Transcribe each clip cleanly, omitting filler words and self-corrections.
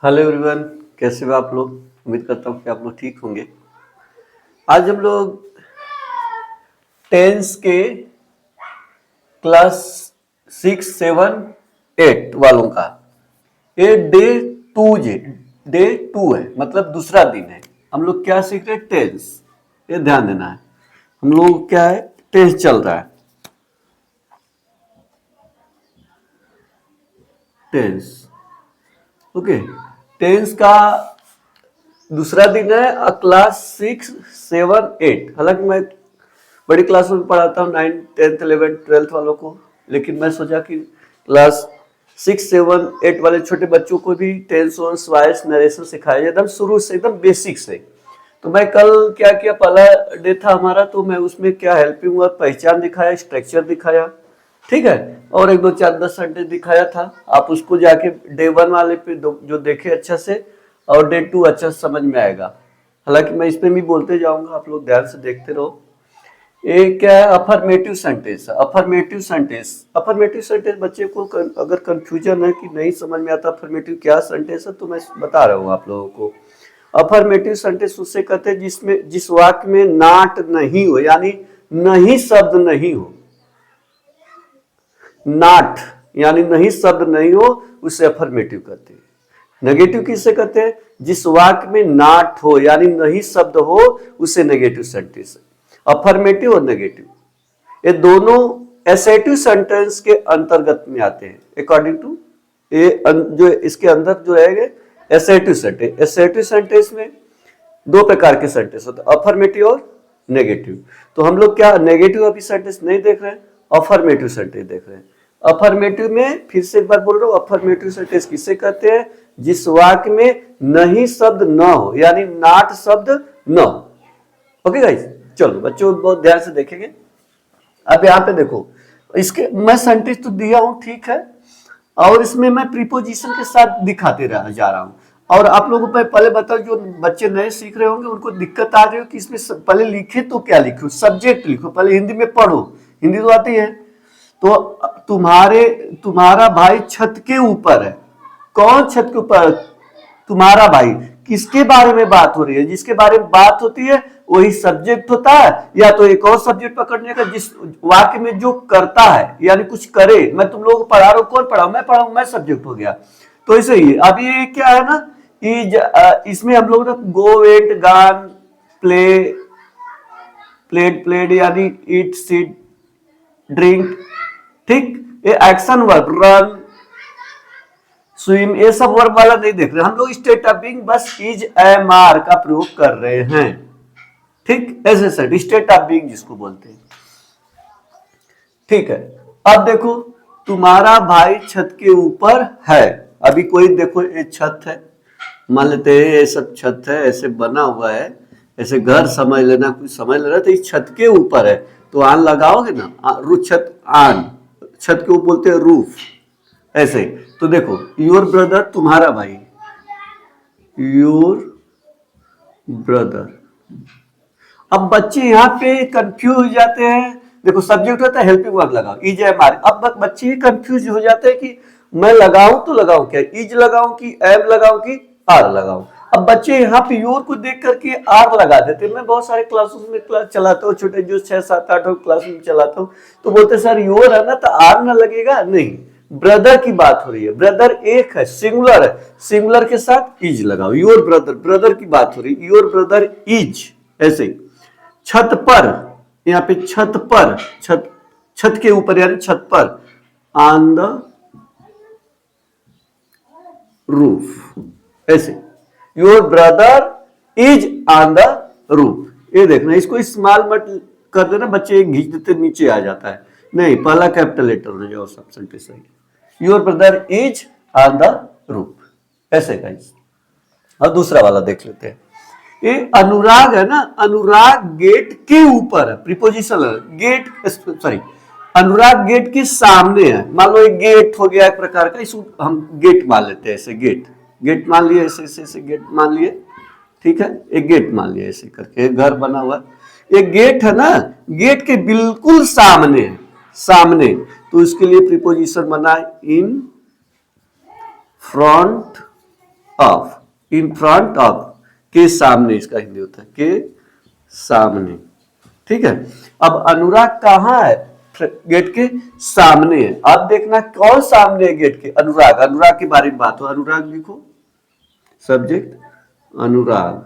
Hello everyone, कैसे हो आप लोग। उम्मीद करता हूँ कि आप लोग ठीक होंगे। आज हम लोग टेंस के क्लास 6, 7, 8 वालों का ये डे 2 है, मतलब दूसरा दिन है। हम लोग क्या सीख रहे हैं? टेंस। ये ध्यान देना है, हम लोग क्या है, टेंस चल रहा है। Tense, okay. टेंस का दूसरा दिन है क्लास 6, 7, 8। हालांकि मैं बड़ी क्लासों में पढ़ाता हूँ 9, 10, 11, 12 वालों को, लेकिन मैं सोचा कि क्लास 6, 7, 8 वाले छोटे बच्चों को भी टेंस, वॉइस, वॉइस, नरेशन सिखाया जाए एकदम शुरू से, एकदम बेसिक से। तो मैं कल क्या किया, पहला डे था हमारा, तो मैं उसमें क्या हेल्पिंग वर्ब पहचान दिखाया, स्ट्रक्चर दिखाया, ठीक है, और 1, 2, 4, 10 संडे दिखाया था। आप उसको जाके डे 1 वाले पे जो देखे अच्छा से, और डे 2 अच्छा समझ में आएगा। हालांकि मैं इसमें भी बोलते जाऊंगा, आप लोग ध्यान से देखते रहो। ये क्या है? Affirmative sentence. अफर्मेटिव सेंटेंस बच्चे को अगर कंफ्यूजन है कि नहीं समझ में आता अफर्मेटिव क्या सेंटेंस है, तो मैं बता रहा हूँ आप लोगों को। अफर्मेटिव सेंटेंस उससे कहते हैं जिसमें जिस वाक्य में नाट नहीं हो, यानी नहीं शब्द नहीं हो। नाट यानी नहीं शब्द नहीं हो, उसे अफर्मेटिव कहते हैं। नेगेटिव किससे कहते हैं? जिस वाक्य में नाट हो यानी नहीं शब्द हो, उसे नेगेटिव सेंटेंस है। अफर्मेटिव और नेगेटिव ये दोनों एसेटिव सेंटेंस के अंतर्गत में आते हैं। अकॉर्डिंग टू ये जो इसके अंदर जो है एसेटिव सेंटेंस। एसेटिव सेंटेंस में दो प्रकार के सेंटेंस होते हैं, अफर्मेटिव और नेगेटिव। तो हम लोग क्या नेगेटिव अभी सेंटेंस नहीं देख रहे हैं, अफर्मेटिव सेंटेंस देख रहे हैं। अफर्मेटिव में फिर से एक बार बोल रहा हूं, अफर्मेटिव सेंटेंस किसे कहते हैं? जिस वाक्य में नहीं शब्द न हो, यानी नाट शब्द न हो। ओके गाइस, चलो बच्चों बहुत ध्यान से देखेंगे। अब यहाँ पे देखो, इसके मैं सेंटेंस तो दिया हूं, ठीक है, और इसमें मैं प्रीपोजिशन के साथ दिखाते जा रहा हूं। और आप लोगों को पहले बताओ, जो बच्चे नए सीख रहे होंगे उनको दिक्कत आ रही हो कि इसमें पहले लिखे तो क्या लिखो, सब्जेक्ट लिखो, पहले हिंदी में पढ़ो, हिंदी तो आती है। तो तुम्हारा भाई छत के ऊपर है। कौन छत के ऊपर? तुम्हारा भाई। किसके बारे में बात हो रही है? जिसके बारे में बात होती है वही सब्जेक्ट होता है, या तो एक और सब्जेक्ट पकड़ने का जिस वाक्य में जो करता है, यानी कुछ करे। मैं तुम लोगों को पढ़ा रहा हूं, कौन पढ़ा? मैं पढ़ा हूं, मैं सब्जेक्ट हो गया। तो ऐसे ही अब ये क्या है ना, इसमें हम लोग ना गो, वेंट, गान, प्ले, प्लेड यानी ईट, सिट, ड्रिंक, ठीक। ये एक्शन वर्ब, रन, स्विम, ये सब वर्ब वाला नहीं देख रहे हम लोग। स्टेट ऑफ बीइंग बस इज, एम, आर का प्रयोग कर रहे हैं, ठीक। ऐसे सेट स्टेट ऑफ बीइंग जिसको बोलते हैं, ठीक है। अब देखो, तुम्हारा भाई छत के ऊपर है। अभी कोई देखो, ये छत है, मान लेते हैं ये सब छत है, ऐसे बना हुआ है, ऐसे घर समझ लेना, कुछ समझ लेना। तो इस छत के ऊपर है तो आन लगाओगे ना, छत, आन, छत के ऊपर बोलते हैं रूफ, ऐसे। तो देखो, योर ब्रदर, तुम्हारा भाई, योर ब्रदर। अब बच्चे यहाँ पे कंफ्यूज हो जाते हैं। देखो, सब्जेक्ट होता है, हेल्पिंग वर्ब लगाओ, इज, एम, आर। अब बच्चे कंफ्यूज हो जाते हैं कि मैं लगाऊं तो लगाऊं क्या, इज लगाऊं कि एम लगाऊं कि आर लगाऊं। अब बच्चे यहाँ पे योर को देख करके आर लगा देते। मैं बहुत सारे क्लासेस में क्लास चलाता हूँ, छोटे जो 6, 7, 8 क्लास में चलाता हूँ, तो बोलते सर योर है ना, तो आर ना लगेगा। नहीं, ब्रदर की बात हो रही है, ब्रदर एक है, सिंगुलर है, सिंगुलर के साथ इज लगाओ। योर ब्रदर, ब्रदर की बात हो रही है, योर ब्रदर इज, ऐसे। छत पर, यहाँ पे छत पर, छत के ऊपर यानी छत पर, ऑन द रूफ, ऐसे। Your brother is on the roof. ये देखना, इसको स्मॉल मत कर देना, बच्चे घींच देते नीचे आ जाता है। नहीं, पहला कैपिटल लेटर हो जाओ, सब सेंटेंस सही। Your brother is on the roof, ऐसे गाइस। और दूसरा वाला देख लेते हैं। ये अनुराग है ना, अनुराग गेट के ऊपर है, प्रीपोजिशन है, गेट, सॉरी, अनुराग गेट के सामने है। मान लो एक गेट हो गया एक प्रकार का, इसको हम गेट मान लेते हैं, ऐसे गेट, गेट मान लिए, ऐसे गेट मान लिए, ठीक है। एक गेट मान लिया, ऐसे करके एक घर बना हुआ, एक गेट है ना, गेट के बिल्कुल सामने है, सामने। तो इसके लिए प्रीपोजिशन बना इन front of, in front of, के सामने, इसका हिंदी होता है के सामने। ठीक है, अब अनुराग कहाँ है? गेट के सामने है। अब देखना कौन सामने है गेट के? अनुराग। अनुराग के बारे में बात हो, अनुराग लिखो, सब्जेक्ट अनुराग।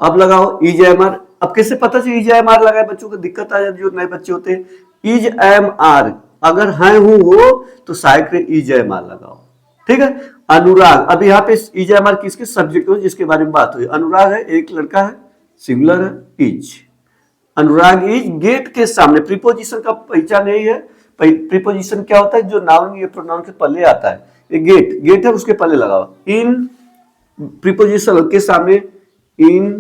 अब लगाओ इज एम आर। अब कैसे पता चले इज एम आर लगाए? बच्चों को दिक्कत आ जाती है, जो नए बच्चे होते हैं। इज एम आर, अगर है हूं हो तो साइड में इज एम आर लगाओ। ठीक है, अनुराग। अब यहाँ पे इज एम आर किसके? सब्जेक्ट हो जिसके बारे में बात हुई। अनुराग है, एक लड़का है, सिंगुलर है, इज। अनुराग इज गेट के सामने। प्रीपोजिशन का पहचान यही है। प्रीपोजिशन क्या होता है? जो नाउन या प्रोनाउन के पहले आता है। ये गेट, गेट है, उसके पहले लगाओ इन। प्रीपोजिशन के सामने, in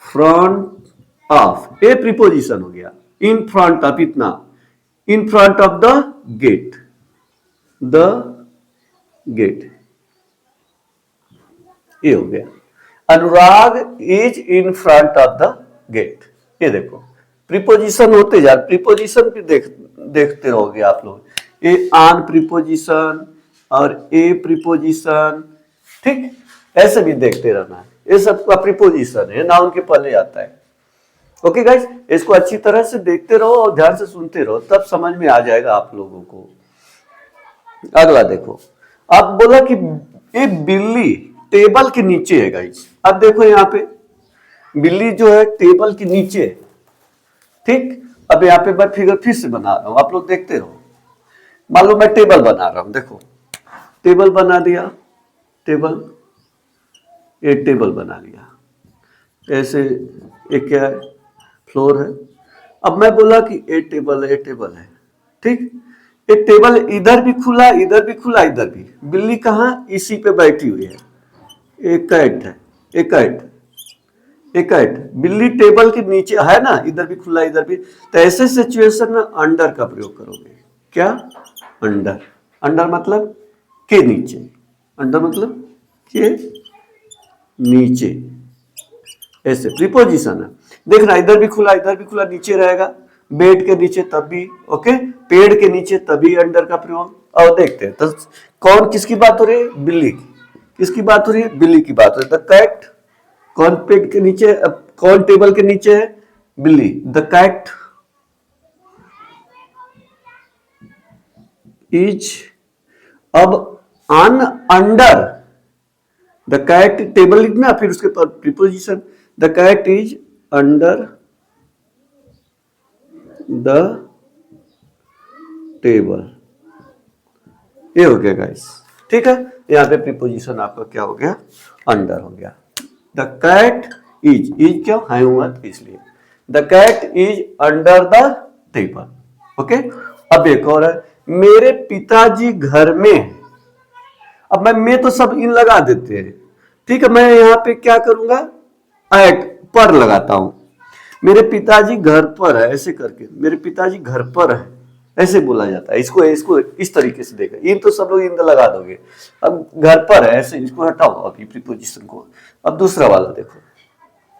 front of, a preposition हो गया। इन फ्रंट ऑफ, इतना, in front of the gate, the gate, ये हो गया। Anurag is in front of the gate. ये देखो प्रीपोजिशन होते जा, प्रीपोजिशन भी देखते रहोगे आप लोग। ए आन प्रीपोजिशन और ए प्रीपोजिशन, ठीक, ऐसे भी देखते रहना है। ये सब का प्रीपोजिशन है, नाउन के पहले आता है। ओके गाइस, इसको अच्छी तरह से देखते रहो और ध्यान से सुनते रहो, तब समझ में आ जाएगा आप लोगों को। अगला देखो, अब बोला कि एक बिल्ली टेबल के नीचे है गाइस। अब देखो यहाँ पे बिल्ली जो है टेबल के नीचे है। ठीक, अब यहाँ पे मैं फिगर फिर से बना रहा हूं, आप लोग देखते रहो। मान लो मैं टेबल बना रहा हूं, देखो टेबल बना दिया, टेबल, ये टेबल बना लिया ऐसे। एक क्या है? फ्लोर है। अब मैं बोला कि ए टेबल है, ए टेबल है। ठीक, एक टेबल इधर भी खुला, इधर भी खुला, इधर भी। बिल्ली कहाँ? इसी पे बैठी हुई है। एक कैट है, एक कैट, एक कैट। बिल्ली टेबल के नीचे है ना, इधर भी खुला, इधर भी। तो ऐसे सिचुएशन में अंडर का प्रयोग करोगे। क्या? अंडर। अंडर मतलब के नीचे। अंडर मतलब के नीचे, ऐसे प्रीपोजिशन है। देखना इधर भी खुला, इधर भी खुला, नीचे रहेगा। बेड के नीचे तब भी, ओके, पेड़ के नीचे तभी अंडर का प्रयोग। और देखते हैं तो कौन किसकी बात हो रही है? बिल्ली की। किसकी बात हो रही है? बिल्ली की बात हो रही है। द कैट, कौन पेड़ के नीचे, कौन टेबल के नीचे है? बिल्ली। द कैट इज, अब अन अंडर, द कैट, टेबल लिखना, फिर उसके बाद preposition. The cat is under the table. ये हो गया गाइस। ठीक है, यहाँ पे प्रीपोजिशन आपका क्या हो गया? अंडर हो गया। द कैट इज, इज क्यों है हुआ इसलिए। The cat is under the table. Okay, अब एक और है, मेरे पिताजी घर में है। अब मैं तो सब इन लगा देते हैं। ठीक है, मैं यहाँ पे क्या करूंगा? एट पर लगाता हूं। मेरे पिताजी घर पर है, ऐसे करके मेरे पिताजी घर पर है, ऐसे बोला जाता है। इसको इसको इस तरीके से देखा, इन तो सब लोग इन लगा दोगे। अब घर पर है, ऐसे इसको हटाओ अभी प्रीपोजिशन को। अब दूसरा वाला देखो,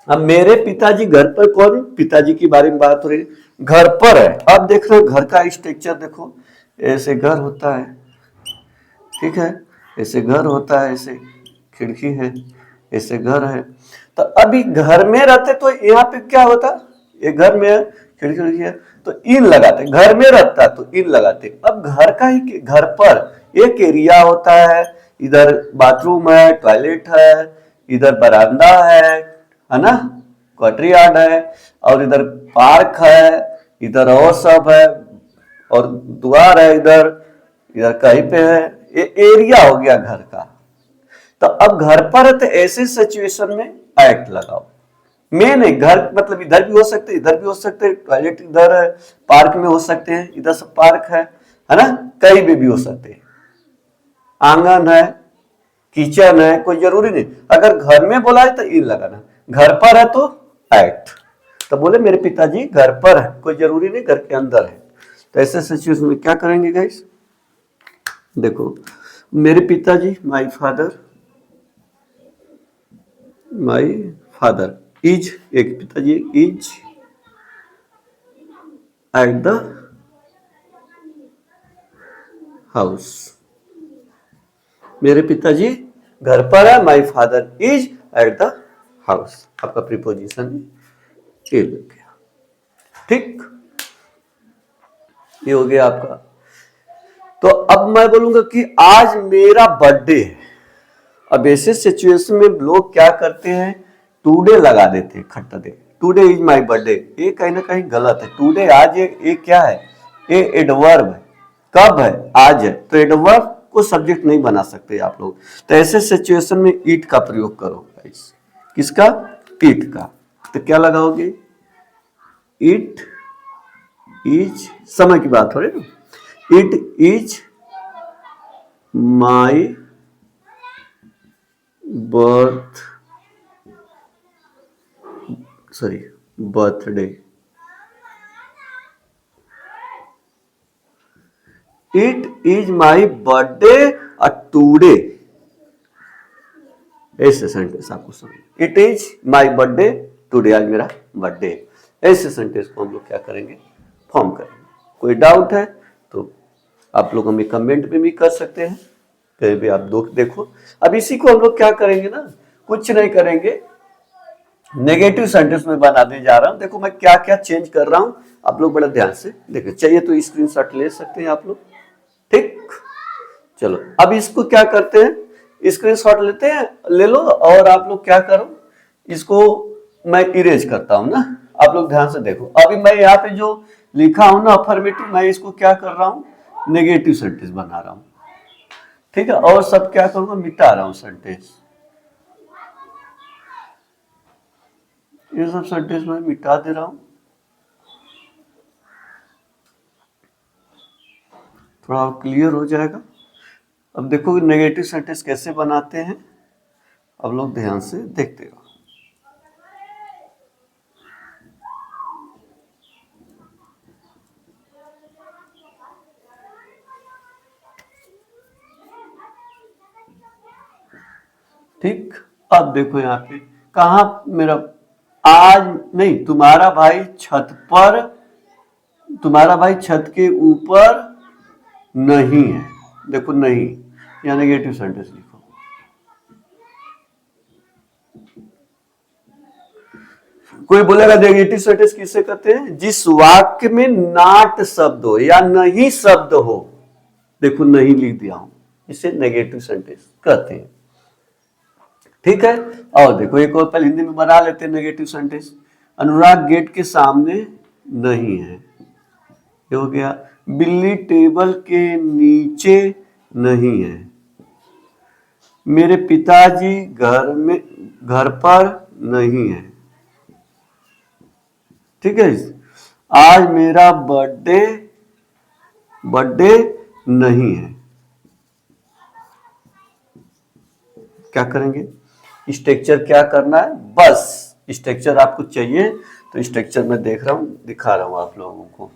अब मेरे पिताजी घर पर, कौन? पिताजी के बारे में बात हो रही है, घर पर है। अब देख रहे हो घर का स्ट्रक्चर देखो, ऐसे घर होता है, ठीक है, ऐसे घर होता है, ऐसे खिड़की है, ऐसे घर है। तो अभी घर में रहते तो यहाँ पे क्या होता? ये घर में है, खिड़की है, तो इन लगाते। घर में रहता तो इन लगाते। अब घर का ही, घर पर एक एरिया होता है, इधर बाथरूम है, टॉयलेट है, इधर बरामदा है ना, क्वार्टर यार्ड है, और इधर पार्क है, इधर और सब है, और द्वार है इधर, इधर कहीं पे है। ये एरिया हो गया घर का। तो अब घर पर है तो ऐसे सिचुएशन में एट लगाओ। मेन है घर, मतलब इधर भी हो सकते, इधर भी हो सकते, टॉयलेट इधर है, पार्क में हो सकते हैं, इधर सब पार्क है ना, कहीं भी हो सकते हैं। आंगन है, किचन है, कोई जरूरी नहीं। अगर घर में बोला है तो इन लगाना, घर पर है तो एट। तो बोले मेरे पिताजी घर पर है, कोई जरूरी नहीं घर के अंदर है। तो ऐसे सिचुएशन में क्या करेंगे गाइस? देखो, मेरे पिताजी, माय फादर इज, एक पिताजी इज एट द हाउस। मेरे पिताजी घर पर है, my father is at the house. आपका प्रीपोजिशन ये लग गया। ठीक, ये हो गया आपका। तो अब मैं बोलूंगा कि आज मेरा बर्थडे है। अब ऐसे सिचुएशन में लोग क्या करते हैं, टुडे लगा देते हैं, खट्टा दे, टुडे इज माई बर्थडे। ये कहीं ना कहीं गलत है। टुडे आज ये क्या है, ये एडवर्ब है। कब है, आज है, तो एडवर्ब को सब्जेक्ट नहीं बना सकते आप लोग। तो ऐसे सिचुएशन में ईट का प्रयोग करो। किसका, ईट का। तो क्या लगाओगे, इट इज, समय की बात हो रही ना, it is my birthday. It is my birthday today. ऐसे सेंटेंस आपको समझ, it is my birthday today, आज मेरा बर्थडे। ऐसे सेंटेंस को हम लोग क्या करेंगे, फॉर्म करेंगे। कोई डाउट है तो आप लोग हमें कमेंट में भी कर सकते हैं, कहीं भी आप देखो। अब इसी को हम लोग क्या करेंगे ना, कुछ नहीं करेंगे, नेगेटिव सेंटेंस में बनाने जा रहा हूं। देखो मैं क्या क्या चेंज कर रहा हूं, आप लोग बड़ा ध्यान से देखो। चाहिए तो स्क्रीनशॉट ले सकते हैं आप लोग। ठीक, चलो अब इसको क्या करते हैं, स्क्रीनशॉट लेते हैं, ले लो। और आप लोग क्या करो, इसको मैं इरेज करता हूं ना, आप लोग ध्यान से देखो। अभी मैं यहाँ पे जो लिखा हूं ना अफर्मेटिव, मैं इसको क्या कर रहा हूं, नेगेटिव सेंटेंस बना रहा हूं। ठीक है, और सब क्या करूंगा, मिटा रहा हूं सेंटेंस। ये सब सेंटेंस में मिटा दे रहा हूं, थोड़ा क्लियर हो जाएगा। अब देखो नेगेटिव सेंटेंस कैसे बनाते हैं, अब लोग ध्यान से देखते रहो। ठीक, अब देखो यहाँ पे कहा मेरा, आज नहीं, तुम्हारा भाई छत पर, तुम्हारा भाई छत के ऊपर नहीं है। देखो नहीं, या नेगेटिव सेंटेंस लिखो। कोई बोलेगा नेगेटिव सेंटेंस किसे कहते हैं, जिस वाक्य में नॉट शब्द हो या नहीं शब्द हो। देखो नहीं लिख दिया हूं, इसे नेगेटिव सेंटेंस कहते हैं। ठीक है, और देखो एक और पहले हिंदी में बना लेते हैं नेगेटिव सेंटेंस। अनुराग गेट के सामने नहीं है, ये हो गया। बिल्ली टेबल के नीचे नहीं है। मेरे पिताजी घर पर नहीं है। ठीक है, आज मेरा बर्थडे नहीं है। क्या करेंगे, स्ट्रक्चर क्या करना है, बस स्ट्रक्चर आपको चाहिए तो स्ट्रक्चर में देख रहा हूं, दिखा रहा हूं आप लोगों को।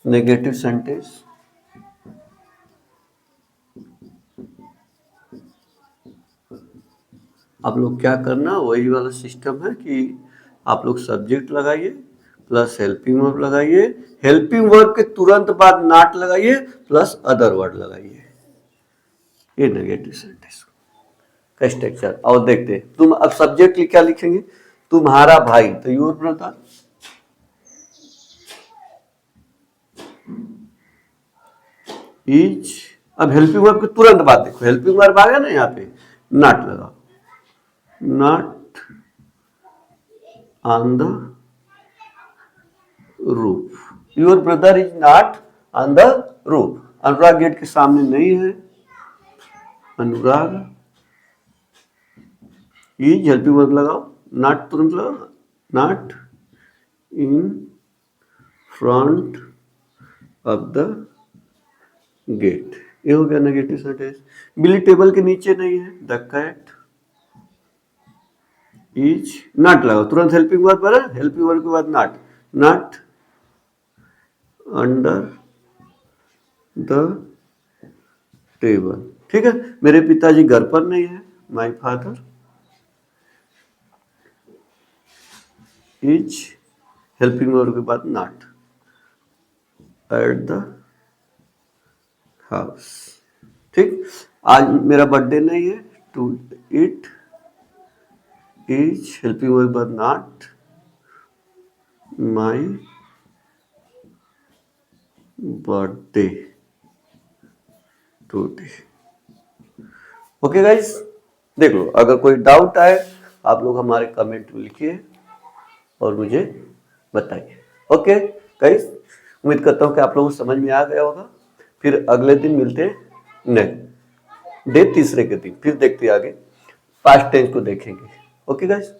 नेगेटिव सेंटेंस, आप लोग क्या करना, वही वाला सिस्टम है कि आप लोग सब्जेक्ट लगाइए प्लस हेल्पिंग वर्ब लगाइए, हेल्पिंग वर्ब के तुरंत बाद नॉट लगाइए प्लस अदर वर्ड लगाइए। ये नेगेटिव सेंटेंस का स्ट्रक्चर। और देखते हैं, तुम अब सब्जेक्ट क्या लिखेंगे, तुम्हारा भाई, तो योर ब्रदर। इज, अब हेल्पिंग वर्ब के तुरंत बाद देखो, हेल्पिंग वर्ब आ गया ना, यहाँ पे नॉट लगाओ, not on the roof. Your brother is not on the roof. Anurag gate के सामने नहीं है। अनुराग इज, हेल्पिंग वर्ब लगाओ, नॉट तुरंत लगाओ, not in front of the gate. ये हो गया नेगेटिव सेंटेंस। बिल्ली टेबल के नीचे नहीं है। द कैट इज, नॉट लगाओ, तुरंत हेल्पिंग वर्ब पर, हेल्पिंग वर्ब के बाद not, not under the table. ठीक है, मेरे पिताजी घर पर नहीं है। My father is, helping verb के बाद नॉट, एट द हाउस। ठीक, आज मेरा बर्थडे नहीं है, to it is helping verb बाद not my birthday today. Okay guys, देख लो, अगर कोई डाउट आए आप लोग हमारे कमेंट में लिखिए और मुझे बताइए। ओके गाइस, उम्मीद करता हूँ कि आप लोगों को समझ में आ गया होगा। फिर अगले दिन मिलते हैं नेक्स्ट डे, तीसरे के दिन, फिर देखते हैं आगे पास्ट टेंस को देखेंगे। Okay guys.